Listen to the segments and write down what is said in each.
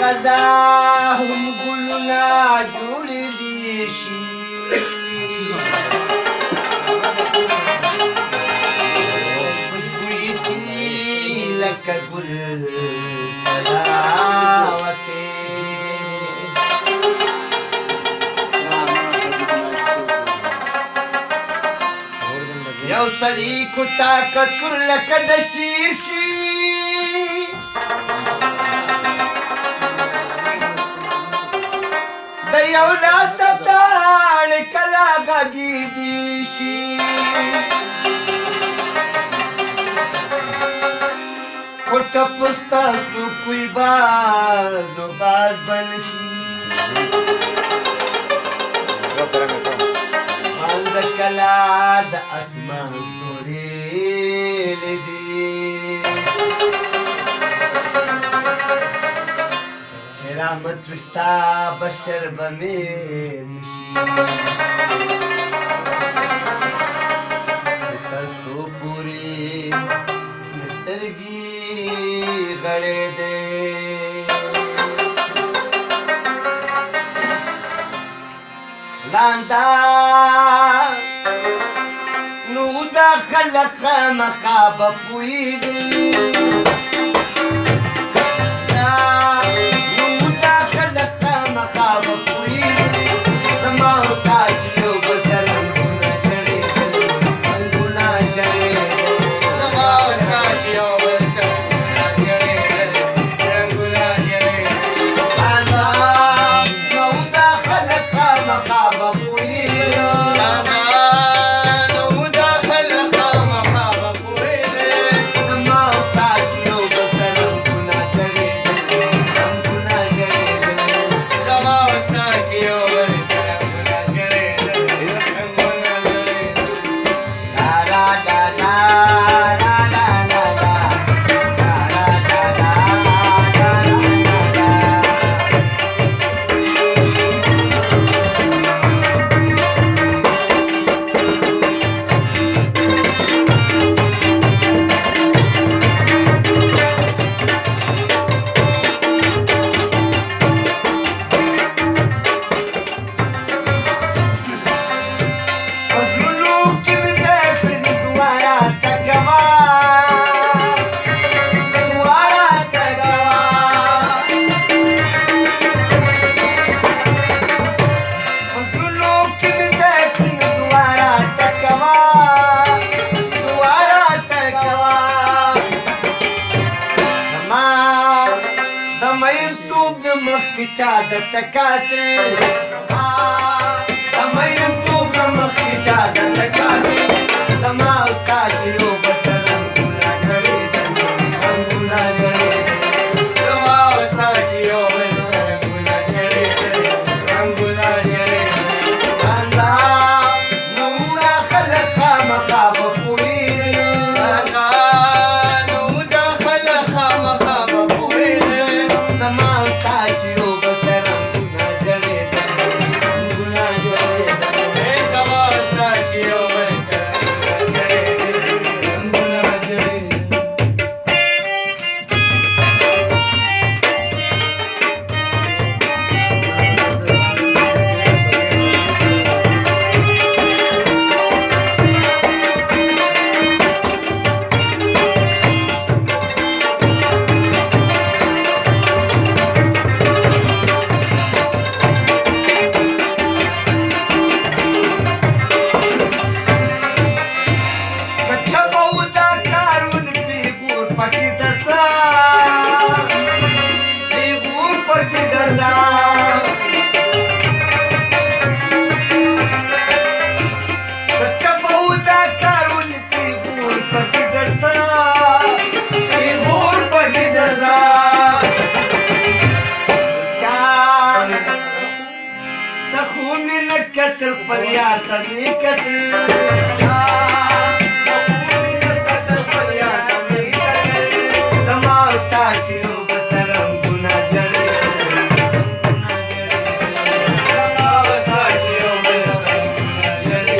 تازه هم ګلونه جوړ دي شي خوشبويي دي لکه ګل تلاوتې یو سړي کوتا کتور لکه د شیشي د یو لاس تاړ کله غږیږي شي کوټه پسته سو کوی باز نو باز بل شي مال د کلا د اسمان ستوري لیدي کرامت وستا بشر بمین شي تر سو پوری سترګي غړې دې لاندا نو دا خلق خامخا بپویدل چا د تکاتر امایم تو برمخ کی چا د تکاتر زما استا چیو بترم ګنا غړې د ګنا غړې زما استا چیو بترم ګنا غړې ګنا غړې الله نور خلق مقاب پویر نو دخل خامخاب پویر زما استا چیو कतल पर यार तने कतल समास्ता चिरो बतरम गुना जड़े समास्ता चिरो बतरम गुना जड़े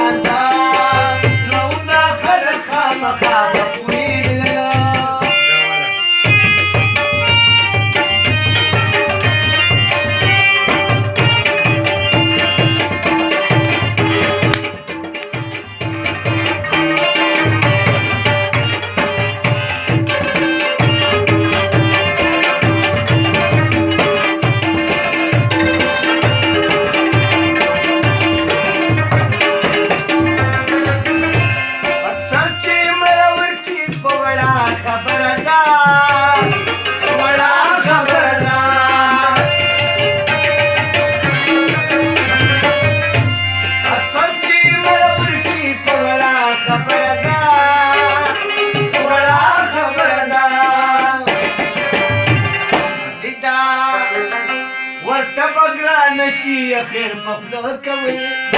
आता नौना खर खाम खाब पूरी خیر په خوله کوي